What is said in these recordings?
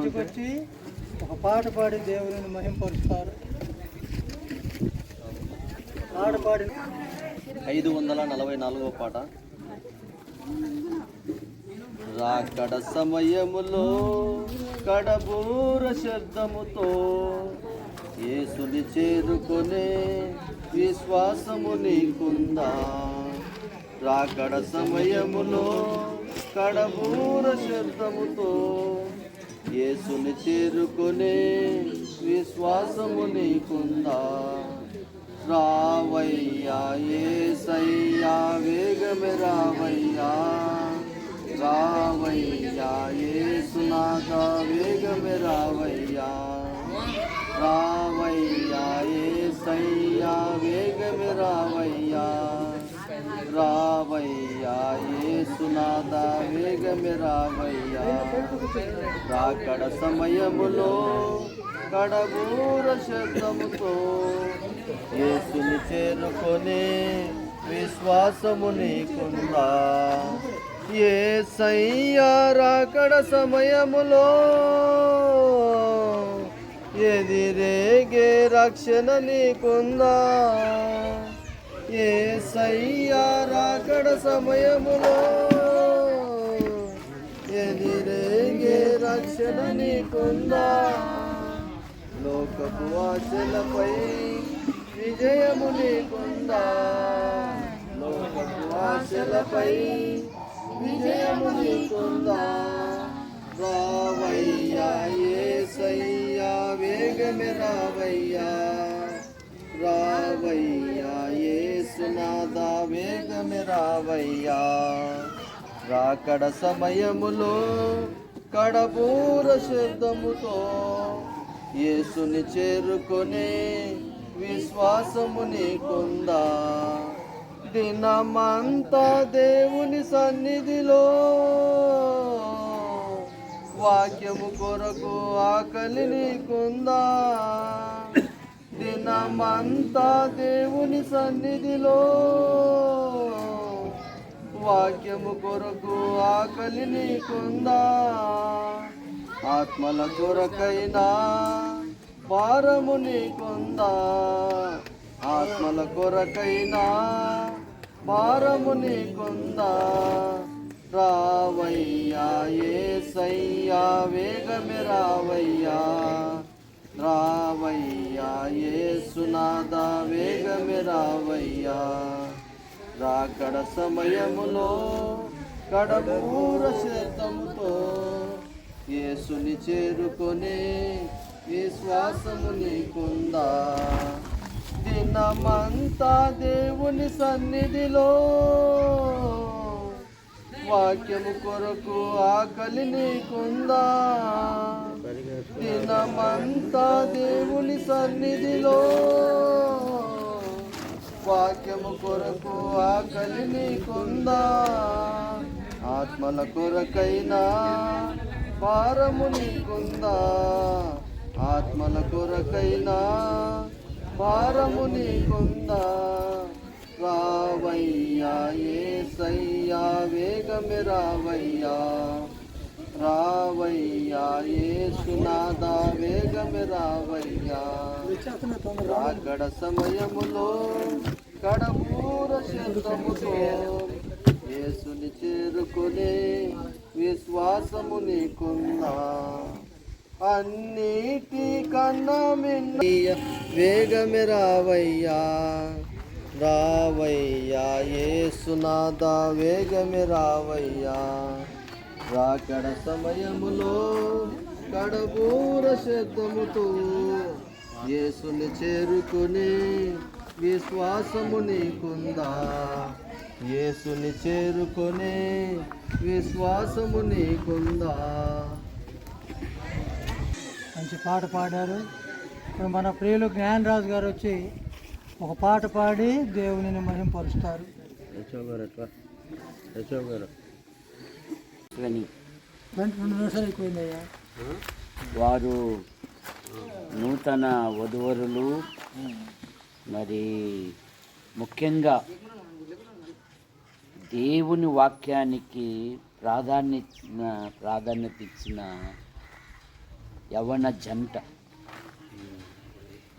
మధ్యకు వచ్చి ఒక పాట పాడి దేవుని మహింపరుస్తారు. పాట పాడి 544వ పాట. రాకడ సమయములో కడబూర శబ్దముతో యేసుని చేరుకొనే విశ్వాసము నీకుందా? రాకడ సమయములో కడబూర శబ్దముతో యేసుని చేరుకొనే విశ్వాసము నీకుందా? రావయ్యా యేసయ్యా వేగమే రావయ్యా, రావయ్యా యేసునాథా వేగమే రావయ్యా, రావయ్యా యేసయ్యా వేగమే రావయ్యా, రావయ్యా యేసునాథా వేగమే రావయ్యా. రాకడ సమయములో కడబూర శబ్దముతో యేసుని చేరుకొనే విశ్వాసము నీకుందా? యేసయ్యా రాకడ సమయములో ఎదిరేగే రక్షణ నీకుందా? యేసయ్యా రాకడ సమయములో ఎదిరేగే రక్షణ నీకుందా? లోకపు ఆశలపై విజయము నీకుందా? లోకపు ఆశలపై విజయము నీకుందా? రావయ్యా యేసయ్యా వేగమే రావయ్యా, రావయ్యా యేసునాథా వేగమే రావయ్యా. రాకడ సమయములో కడబూర శబ్దముతో యేసుని చేరుకొనే విశ్వాసము నీకుందా? దినమంతా దేవుని సన్నిధిలో వాక్యము కొరకు ఆకలి నీకుందా? దినమంతా దేవుని సన్నిధిలో వాక్యము కొరకు ఆకలి నీకుందా? ఆత్మల కొరకైనా భారము నీకుందా? ఆత్మల కొరకైనా భారము నీకుందా? రావయ్యా యేసయ్యా వేగమే రావయ్యా, రావయ్యా యేసునాథా వేగమే రావయ్యా. రాకడ సమయములో కడబూర శబ్దముతో యేసుని చేరుకొనే విశ్వాసము నీకుందా? దినమంతా దేవుని సన్నిధిలో వాక్యము కొరకు ఆకలి నీకుందా? దినమంతా దేవుని సన్నిధిలో వాక్యము కొరకు ఆకలి నీకుందా? ఆత్మల కొరకైనా భారము నీకుందా? ఆత్మల కొరకైనా భారము నీకుందా? రావయ్యా యేసయ్యా వేగమే రావయ్యా, రావయ్యా యేసునాథా వేగమే రావయ్యా. రాకడ సమయములో కడబూర శబ్దముతో యేసుని చేరుకునే విశ్వాసము నీకుందా? అన్నిటి కన్నా మిన్న వేగమే రావయ్యా, రావయ్యా యేసునాథా వేగమే రావయ్యా. రాకడ సమయములో కడబూర శబ్దముతో యేసుని చేరుకునే విశ్వాసము నీకుందా? యేసుని చేరుకునే విశ్వాసము నీకుందా? మంచి పాట పాడారు. ఇప్పుడు మన ప్రియులు జ్ఞానరాజు గారు వచ్చి ఒక పాట పాడి దేవుని మహింపరుస్తారు. రెండు నిమిషాలు అయిపోయిందయ్యా. వారు నూతన వధువరులు, మరి ముఖ్యంగా దేవుని వాక్యానికి ప్రాధాన్యత ఇచ్చిన యవ్వన జంట.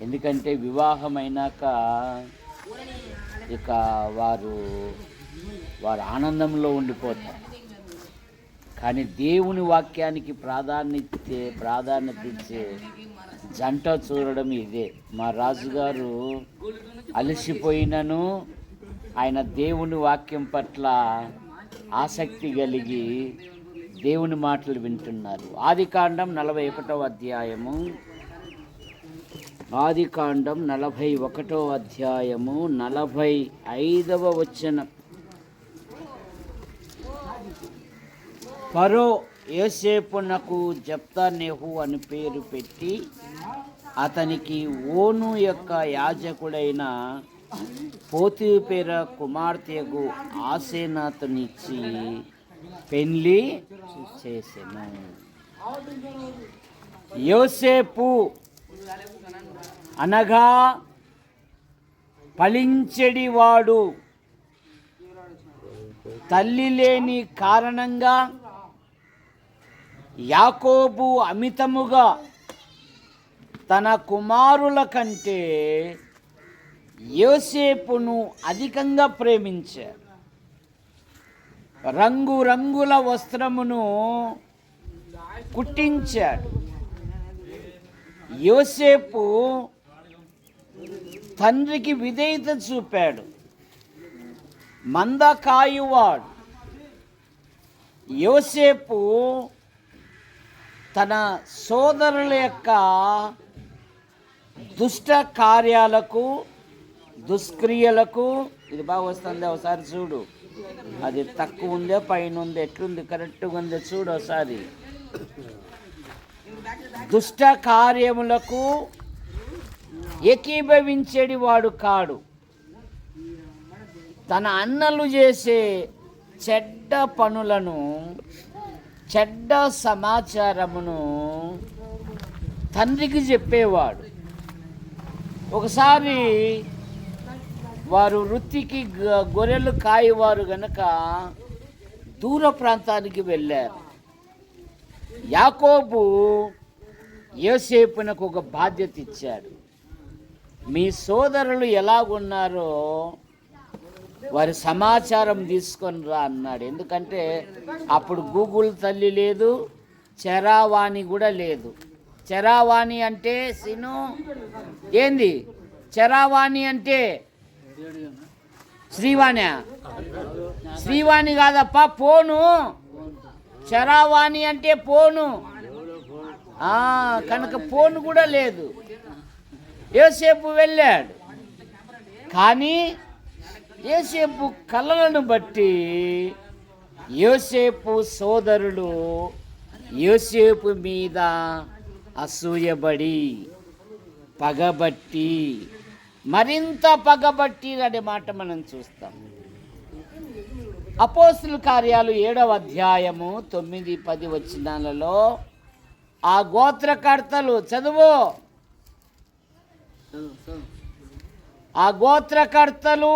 ఎందుకంటే వివాహమైనాక ఇక వారు ఆనందంలో ఉండిపోతారు. కానీ దేవుని వాక్యానికి ప్రాధాన్యత ఇచ్చే జంట చూడడం ఇదే. మా రాజుగారు అలసిపోయినను ఆయన దేవుని వాక్యం పట్ల ఆసక్తి కలిగి దేవుని మాటలు వింటున్నారు. ఆదికాండం 41వ అధ్యాయము 45వ వచనం. ఫరో యోసేపునకు జెఫ్తానేహు అని పేరు పెట్టి అతనికి ఓను యొక్క యాజకుడైన పోతీఫెర కుమార్తెకు ఆసేనాతునిచ్చి పెళ్లి చేసెను. యోసేపు అనగా ఫలించెడివాడు. తల్లి లేని కారణంగా యాకోబు అమితముగా తన కుమారుల కంటే యోసేపును అధికంగా ప్రేమించారు. రంగురంగుల వస్త్రమును కుట్టించాడు. యోసేపు తండ్రికి విధేయత చూపాడు. మంద కాయువాడు. యోసేపు తన సోదరుల యొక్క దుష్ట కార్యాలకు దుష్క్రియలకు, ఇది బాగా వస్తుంది ఒకసారి చూడు, అది తక్కువ ఉందే పైన ఉంది ఎట్లుంది కరెక్ట్గా ఉందో చూడు ఒకసారి. దుష్ట కార్యములకు ఏకీభవించేది వాడు కాడు. తన అన్నలు చేసే చెడ్డ పనులను, చెడ్డ సమాచారమును తండ్రికి చెప్పేవాడు. ఒకసారి వారు వృత్తికి గొర్రెలు కాయవారు గనక దూర ప్రాంతానికి వెళ్ళారు. యాకోబు యోసేపునకు ఒక బాధ్యత ఇచ్చాడు. మీ సోదరులు ఎలాగున్నారో వారి సమాచారం తీసుకొని రా అన్నాడు. ఎందుకంటే అప్పుడు గూగుల్ తల్లి లేదు, చరావాణి కూడా లేదు. చరావాణి అంటే సిను ఏంది? చరావాణి అంటే శ్రీవాణి కాదప్ప, ఫోను. చరావాణి అంటే ఫోను. కనుక ఫోన్ కూడా లేదు. యోసేపు వెళ్ళాడు. కానీ యోసేపు కలలను బట్టి యోసేపు సోదరులు యోసేపు మీద అసూయబడి పగబట్టి మరింత పగబట్టి అనే మాట మనం చూస్తాం. అపోస్తుల కార్యాలు 7వ అధ్యాయము 9-10 వచనాలలో ఆ గోత్రకర్తలు చదువు. ఆ గోత్రకర్తలు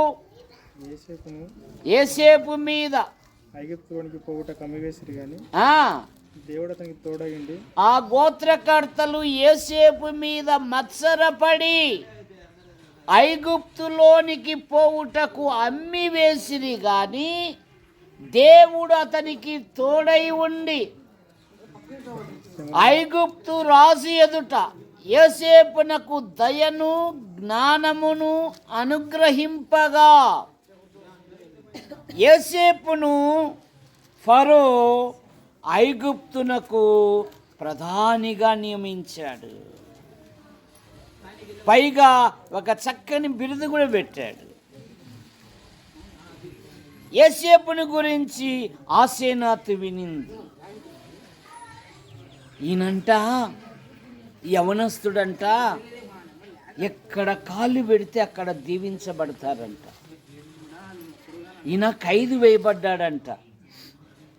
యోసేపు మీద ఐగుప్తులోనికి పోవుట కమ్మివేసిరి గాని దేవుడు అతనికి తోడైండి. ఆ గోత్రకర్తలు యోసేపు మీద మత్సరపడి ఐగుప్తులోనికి పోవుటకు అమ్మి వేసిరి గాని దేవుడు అతనికి తోడై ఉండి ఐగుప్తు రాజు ఎదుట యోసేపునకు దయను జ్ఞానమును అనుగ్రహింపగా యోసేపును ఫరో ఐగుప్తునకు ప్రధానిగా నియమించాడు. పైగా ఒక చక్కని బిరుదు కూడా పెట్టాడు. యోసేపుని గురించి ఆసేనాతు వినింది. ఈయనంట యవనస్తుడంట, ఎక్కడ కాళ్ళు పెడితే అక్కడ దీవించబడతారంట. ఈయన ఖైదు వేయబడ్డాడంట.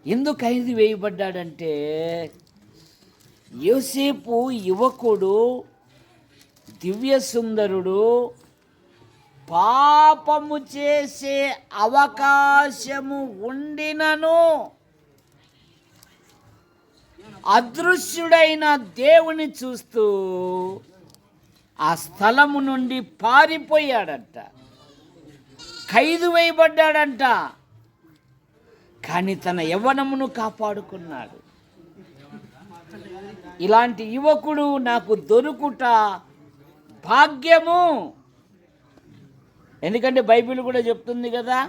ఎందుకు ఖైదు వేయబడ్డాడంటే యోసేపు యువకుడు, దివ్య సుందరుడు, పాపము చేసే అవకాశము ఉండినను అదృశ్యుడైన దేవుని చూస్తూ ఆ స్థలము నుండి పారిపోయాడంట, ఖైదు వేయబడ్డాడంట. కానీ తన యవ్వనమును కాపాడుకున్నాడు. ఇలాంటి యువకుడు నాకు దొరుకుట భాగ్యము. ఎందుకంటే బైబిల్ కూడా చెప్తుంది కదా,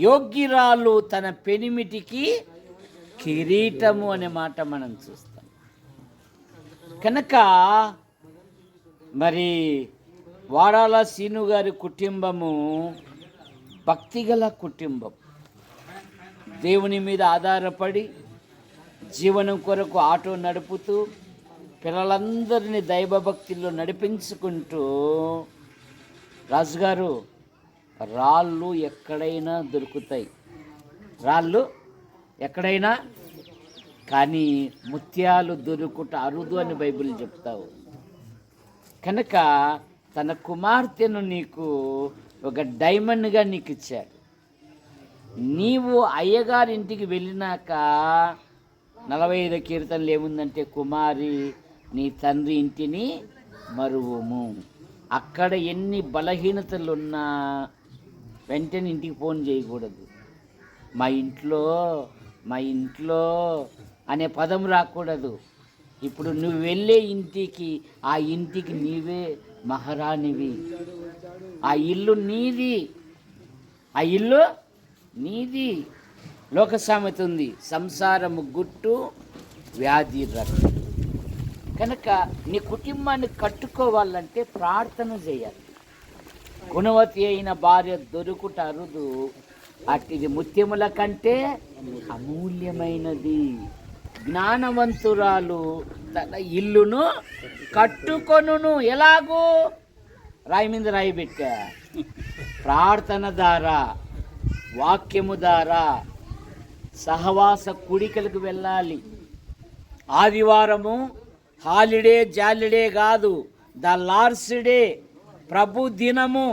యోగ్యురాలు తన పెనిమిటికి కిరీటము అనే మాట మనం చూస్తాం. కనుక మరి వాడాల సీను గారి కుటుంబము భక్తిగల కుటుంబం. దేవుని మీద ఆధారపడి జీవనం కొరకు ఆటో నడుపుతూ పిల్లలందరినీ దైవభక్తిలో నడిపించుకుంటూ, రాజుగారు రాళ్ళు ఎక్కడైనా దొరుకుతాయి, రాళ్ళు ఎక్కడైనా, కానీ ముత్యాలు దొరుకుట అరుదు అని బైబిల్ చెప్తావు. కనుక తన కుమార్తెను నీకు ఒక డైమండ్గా నీకు ఇచ్చాడు. నీవు అయ్యగారింటికి వెళ్ళినాక 45 కీర్తనలు ఏముందంటే, కుమారి నీ తండ్రి ఇంటిని మరువుము. అక్కడ ఎన్ని బలహీనతలున్నా వెంటనే ఇంటికి ఫోన్ చేయకూడదు. మా ఇంట్లో అనే పదం రాకూడదు. ఇప్పుడు నువ్వు వెళ్ళే ఇంటికి, ఆ ఇంటికి నీవే మహారాణివి. ఆ ఇల్లు నీది, ఆ ఇల్లు నీది. లోక సామెత ఉంది, సంసారము గుట్టు వ్యాధి రక్తం. కనుక నీ కుటుంబాన్ని కట్టుకోవాలంటే ప్రార్థన చేయాలి. గుణవతి అయిన భార్య దొరుకుట అరుదు, అట్టిది ముత్యముల కంటే అమూల్యమైనది. జ్ఞానవంతురాలు తన ఇల్లును కట్టుకొనును. ఎలాగూ రాయి మీద రాయి పెట్టా, ప్రార్థన ద్వారా, వాక్యము ద్వారా, సహవాస కుడికలకు వెళ్ళాలి. ఆదివారము హాలిడే జాలిడే కాదు, ద లార్డ్స్ డే, ప్రభు దినము,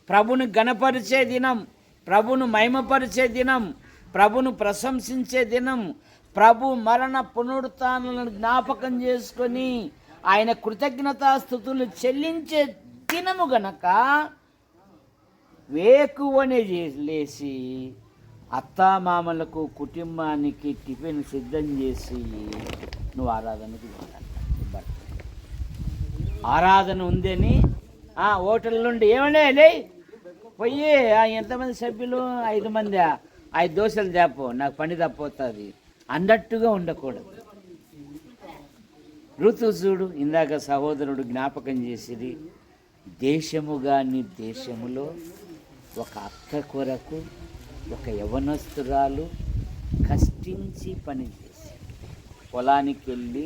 ప్రభును గణపరిచే దినం, ప్రభును మహిమపరిచే దినం, ప్రభును ప్రశంసించే దినం, ప్రభు మరణ పునరుత్థానాలను జ్ఞాపకం చేసుకొని ఆయన కృతజ్ఞతాస్తుతులు చెల్లించే దినము గనక వేకువనే లేచి అత్తామామలకు కుటుంబానికి టిఫిన్ సిద్ధం చేసి నువ్వు ఆరాధనకు వెళ్ళాలి. ఆరాధన ఉందని హోటల్ నుండి ఏమనే లే పోయి ఎంతమంది సభ్యులు, 5 మంది, 5 దోశలు తేపో, నాకు పని తప్పవుతుంది అన్నట్టుగా ఉండకూడదు. ఋతు చూడు, ఇందాక సహోదరుడు జ్ఞాపకం చేసిరి, దేశము కాని దేశములో ఒక అక్క కొరకు ఒక యవనస్తురాలు కష్టించి పనిచేసి, పొలానికి వెళ్ళి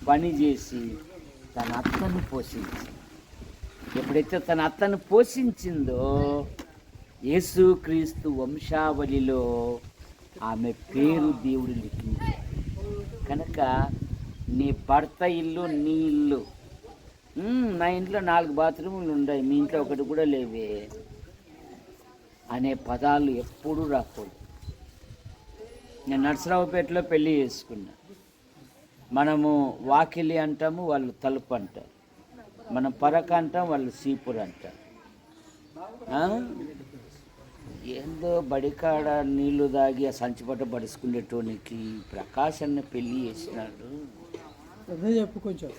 పనిచేసి తన అత్తను పోషించి, ఎప్పుడైతే తన అత్తను పోషించిందో యేసుక్రీస్తు వంశావళిలో ఆమె పేరు దేవుడు లిఖించాడు. కనుక నీ భర్త ఇల్లు నీ ఇల్లు. నా ఇంట్లో 4 బాత్రూములు ఉన్నాయి, మీ ఇంట్లో ఒకటి కూడా లేవే అనే పదాలు ఎప్పుడూ రాకూడదు. నేను నర్సరావుపేటలో పెళ్ళి చేసుకున్నా. మనము వాకిలి అంటాము, వాళ్ళు తలుపు అంటారు. మనం పరక అంటాం, వాళ్ళు సీపురు అంటారు. ఏందో బడికాడ నీళ్లు దాగి ఆ సంచిపట్ట పడుచుకునేటోనికి ప్రకాశాన్ని పెళ్ళి చేసినాడు. చెప్పు కొంచెం.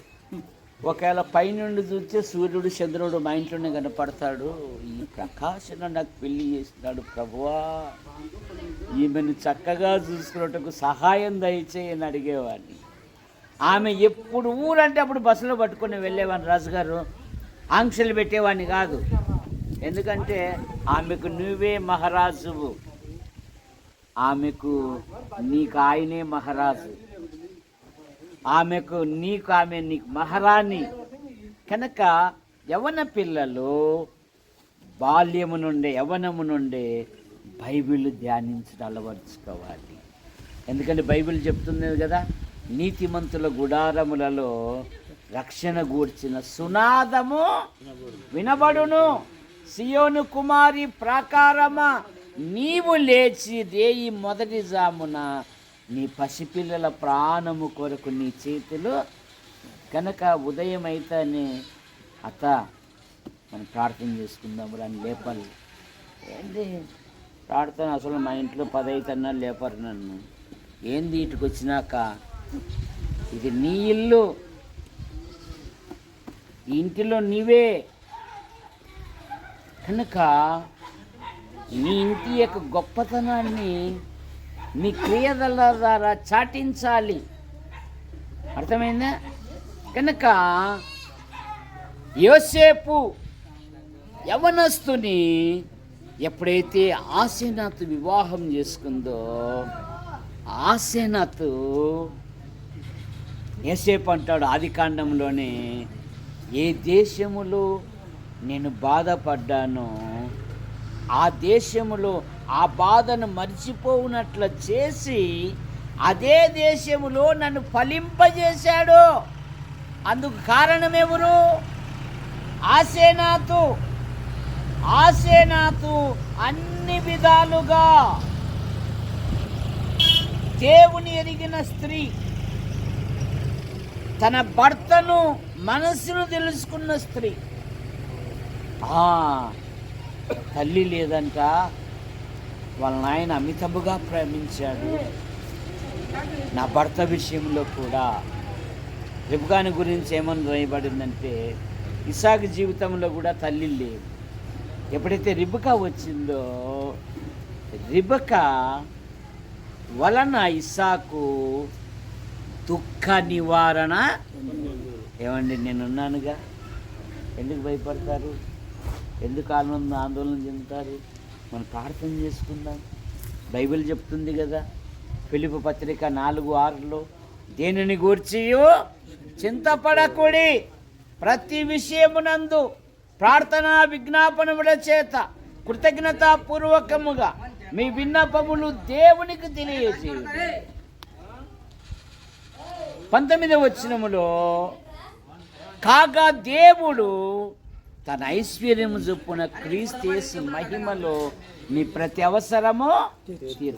ఒకవేళ పైనుండి చూస్తే సూర్యుడు చంద్రుడు మా ఇంట్లోనే కనపడతాడు. ఈ ప్రకాశం నాకు పెళ్లి చేసినాడు ప్రభువా, ఈమెను చక్కగా చూసుకున్నట్టుకు సహాయం దయచేయని అడిగేవాడిని. ఆమె ఎప్పుడు ఊరంటే అప్పుడు బస్సులో పట్టుకొని వెళ్ళేవాడిని రాజుగారు, ఆంక్షలు పెట్టేవాడిని కాదు. ఎందుకంటే ఆమెకు నువ్వే మహారాజువు, ఆమెకు నీకు ఆయనే మహారాజు, ఆమెకు నీకు మహారాణి. కనుక యవ్వన పిల్లలు బాల్యము నుండే యవ్వనము నుండే బైబిల్ ధ్యానించడం అలవర్చుకోవాలి. ఎందుకంటే బైబిల్ చెప్తుంది కదా, నీతిమంతుల గుడారములలో రక్షణ గూర్చిన సునాదము వినబడును. సియోను కుమారి ప్రాకారమా, నీవు లేచి రేయి మొదటి జామున నీ పసిపిల్లల ప్రాణము కొరకు నీ చేతిలో. కనుక ఉదయం అయితేనే అత్త మనం ప్రార్థన చేసుకుందాం అని లేపాలి. ఏంటి ప్రార్థన? అసలు మా ఇంట్లో 10 అయితేనా లేపరు నన్ను. ఏంది ఇటుకు వచ్చినాక? ఇది నీ ఇల్లు, ఈ ఇంటిలో నీవే. కనుక నీ ఇంటి యొక్క గొప్పతనాన్ని నీ క్రియల ద్వారా చాటించాలి. అర్థమైందా? కనుక యోసేపు యవనస్తుని ఎప్పుడైతే ఆసేనాతు వివాహం చేసుకుందో, ఆసేనాతు యోసేపు అంటాడు ఆదికాండంలోనే, ఏ దేశములో నేను బాధపడ్డానో ఆ దేశములో ఆ బాధను మర్చిపోవునట్లు చేసి అదే దేశములో నన్ను ఫలింపజేశాడు. అందుకు కారణం ఎవరు? ఆసేనాతు. ఆసేనాతు అన్ని విధాలుగా దేవుని ఎరిగిన స్త్రీ, తన భర్తను మనసును తెలుసుకున్న స్త్రీ. తల్లి లేదంట, వాళ్ళ నాయన అమితముగా ప్రేమించాడు. నా భర్త విషయంలో కూడా రిబ్కాని గురించి ఏమని రాయబడిందంటే, ఇసాకు జీవితంలో కూడా తల్లి లేదు. ఎప్పుడైతే రిబ్కా వచ్చిందో, రిబ్కా వలన ఇస్సాకు దుఃఖ నివారణ. ఏమండి, నేనున్నానుగా, ఎందుకు భయపడతారు? ఎందుకు ఆందోళన చెందుతారు? మనం ప్రార్థన చేసుకుందాం. బైబిల్ చెప్తుంది కదా, ఫిలిప్పీ పత్రిక 4:6, దేనిని గూర్చియో చింతపడకుడి, ప్రతి విషయమునందు ప్రార్థన విజ్ఞాపనముల చేత కృతజ్ఞతాపూర్వకముగా మీ విన్నపములు దేవునికి తెలియజేయుడి. 19వ వచనములో, కాగా దేవుడు తన ఐశ్వర్యము చొప్పున క్రీస్తు యేసు మహిమలో నీ ప్రతి అవసరము తీర్చు.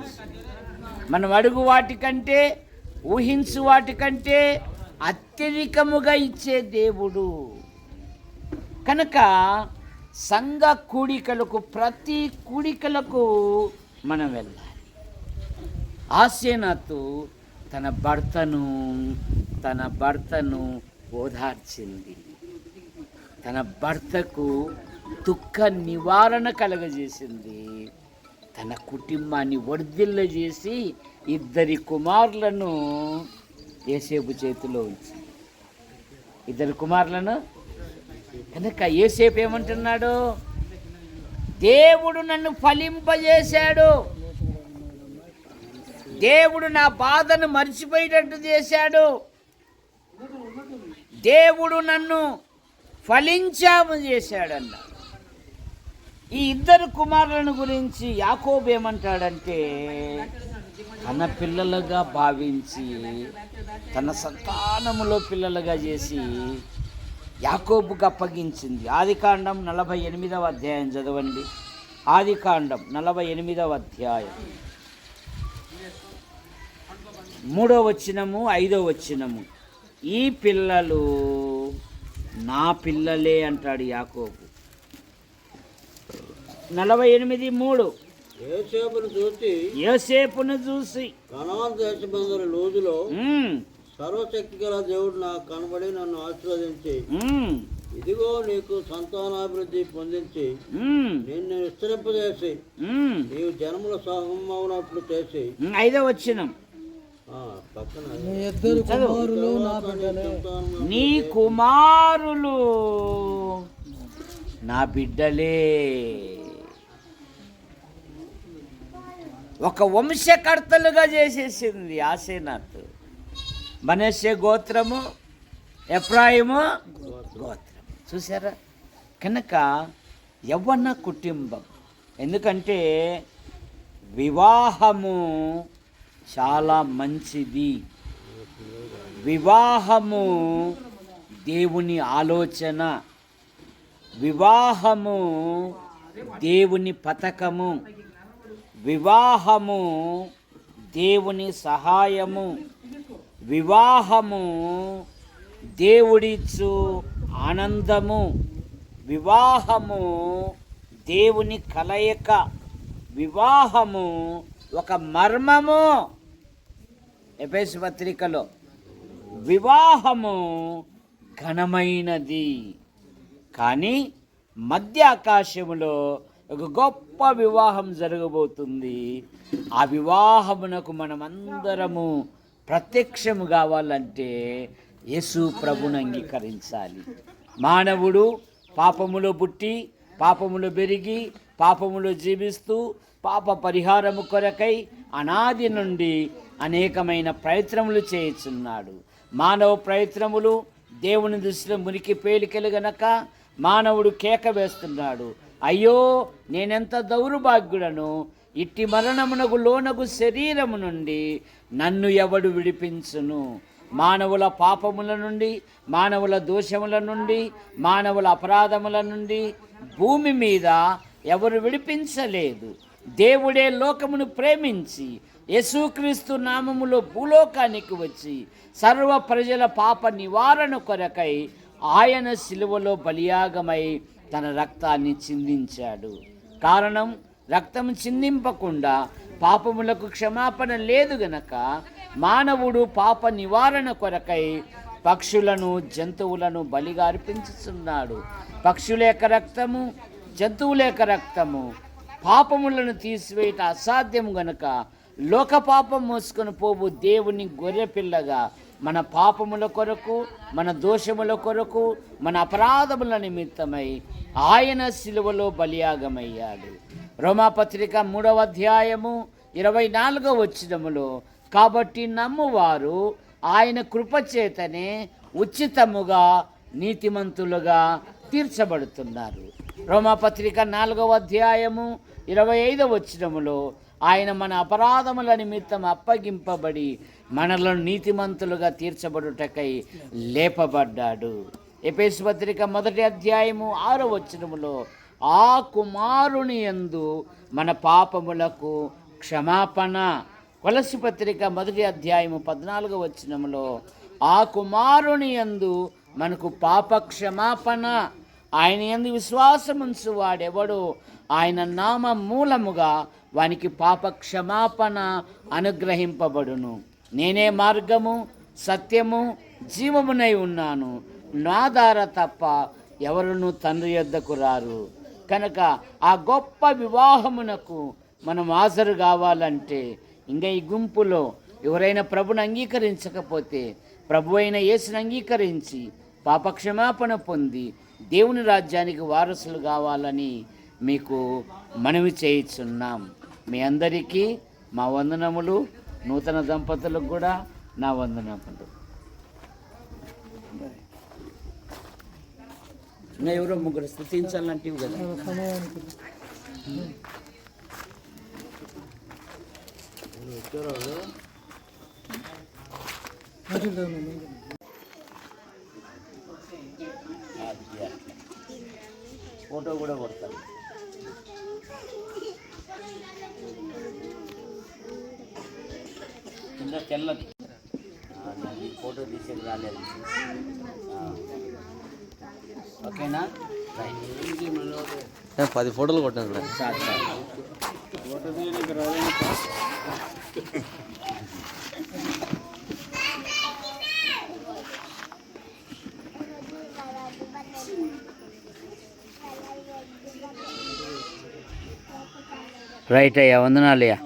మనం అడుగు వాటికంటే, ఊహించు వాటికంటే అత్యధికముగా ఇచ్చే దేవుడు. కనుక సంఘ కూడికలకు, ప్రతి కూడికలకు మనం వెళ్ళాలి. ఆసేనాతు తన భర్తను ఓదార్చింది. తన భర్తకు దుఃఖ నివారణ కలగజేసింది. తన కుటుంబాన్ని వర్ధిల్లజేసి 2 కుమారులను యోసేపు చేతిలో ఉంచింది. 2 కుమారులను. కనుక యోసేపు ఏమంటున్నాడు? దేవుడు నన్ను ఫలింపజేశాడు, దేవుడు నా బాధను మర్చిపోయేటట్టు చేశాడు, దేవుడు నన్ను ఫలించాము చేశాడన్న. ఈ 2 కుమారులను గురించి యాకోబు ఏమంటాడంటే, తన పిల్లలుగా భావించి, తన సంతానములో పిల్లలుగా చేసి యాకోబుకు అప్పగించింది. ఆదికాండం 48వ అధ్యాయం చదవండి. ఆదికాండం 48వ అధ్యాయం 3వ వచనము 5వ వచనము. ఈ పిల్లలు నా పిల్లలే అంటాడు యాకోబు. 48:3, యోసేపును చూసి కనాను దేశమందరి రోజులో సర్వశక్తి గల దేవుడు నాకు కనబడి నన్ను ఆశీర్వదించి, ఇదిగో నీకు సంతానాభివృద్ధి పొందించి నిన్ను విస్తరింపజేసి నీవు జనముల సమూహమునట్లు చేసి. 5వ వచనం, నీ కుమారులు నా బిడ్డలే. ఒక వంశకర్తలుగా చేసేసింది ఆసేనాతు. మనష్షే గోత్రము, ఎఫ్రాయిము గోత్రం. చూసారా? కనుక యవ్వన కుటుంబం. ఎందుకంటే వివాహము చాలా మంచిది. వివాహము దేవుని ఆలోచన, వివాహము దేవుని పథకము, వివాహము దేవుని సహాయము, వివాహము దేవుడిచ్చు ఆనందము, వివాహము దేవుని కలయిక, వివాహము ఒక మర్మము. ఎఫెసు పత్రికలో వివాహము ఘనమైనది, కానీ మధ్య ఆకాశములో ఒక గొప్ప వివాహం జరగబోతుంది. ఆ వివాహమునకు మనమందరము ప్రత్యక్షము కావాలంటే యేసు ప్రభుని అంగీకరించాలి. మానవుడు పాపములో పుట్టి, పాపములో పెరిగి, పాపములో జీవిస్తూ పాప పరిహారము కొరకై అనాది నుండి అనేకమైన ప్రయత్నములు చేయుచున్నాడు. మానవ ప్రయత్నములు దేవుని దృష్టిలో మురికి పేలికలు గనక మానవుడు కేక వేస్తున్నాడు, అయ్యో నేనెంత దౌర్భాగ్యుడను, ఇట్టి మరణమునకు లోనగు శరీరము నుండి నన్ను ఎవడు విడిపించును. మానవుల పాపముల నుండి, మానవుల దోషముల నుండి, మానవుల అపరాధముల నుండి భూమి మీద ఎవరు విడిపించలేదు. దేవుడే లోకమును ప్రేమించి యేసుక్రీస్తు నామములో భూలోకానికి వచ్చి సర్వ ప్రజల పాప నివారణ కొరకై ఆయన శిలువలో బలియాగమై తన రక్తాన్ని చిందించాడు. కారణం, రక్తం చిందింపకుండా పాపములకు క్షమాపణ లేదు గనక మానవుడు పాప నివారణ కొరకై పక్షులను, జంతువులను బలిగా అర్పించుతున్నాడు. పక్షుల యొక్క రక్తము, జంతువుల యొక్క రక్తము పాపములను తీసివేయట అసాధ్యం గనుక లోక పాపం మోసుకొని పోవు దేవుని గొర్రెపిల్లగా మన పాపముల కొరకు, మన దోషముల కొరకు, మన అపరాధముల నిమిత్తమై ఆయన శిలువలో బలియాగమయ్యాడు. రోమాపత్రిక 3వ అధ్యాయము 24వ వచనములో, కాబట్టి నమ్మువారు ఆయన కృపచేతనే ఉచితముగా నీతిమంతులుగా తీర్చబడుతున్నారు. రోమాపత్రిక 4వ అధ్యాయము 25వ వచనములో, ఆయన మన అపరాధముల నిమిత్తం అప్పగింపబడి మనలను నీతిమంతులుగా తీర్చబడుటకై లేపబడ్డాడు. ఎఫెసు పత్రిక 1వ అధ్యాయము 6వ వచనములో, ఆ కుమారుని యందు మన పాపములకు క్షమాపణ. కొలస్సీ పత్రిక 1వ అధ్యాయము 14వ వచనములో, ఆ కుమారుని యందు మనకు పాప క్షమాపణ. ఆయన యందు విశ్వాసముంచు వాడెవడో ఆయన నామ మూలముగా వానికి పాప క్షమాపణ అనుగ్రహింపబడును. నేనే మార్గము, సత్యము, జీవమునై ఉన్నాను, నా ద్వారా తప్ప ఎవరును తండ్రి యొద్దకు రారు. కనుక ఆ గొప్ప వివాహమునకు మనం హాజరు కావాలంటే ఇంకా ఈ గుంపులో ఎవరైనా ప్రభుని అంగీకరించకపోతే ప్రభు అయిన యేసుని అంగీకరించి పాపక్షమాపణ పొంది దేవుని రాజ్యానికి వారసులు కావాలని మీకు మనవి చేయుచున్నాం. మీ అందరికీ మా వందనములు. నూతన దంపతులకు కూడా నా వందనములు. ఇంకా ఎవరో ముగ్గురు స్థుతించాలంటే కదా. ఫోటో కూడా కొడతాను. కింద తెల్లది ఫోటో తీసేది రాలేదు. ఓకేనా? 10 ఫోటోలు కొట్టాను. రైట్ అయ్యా, వందనాలయ్యా.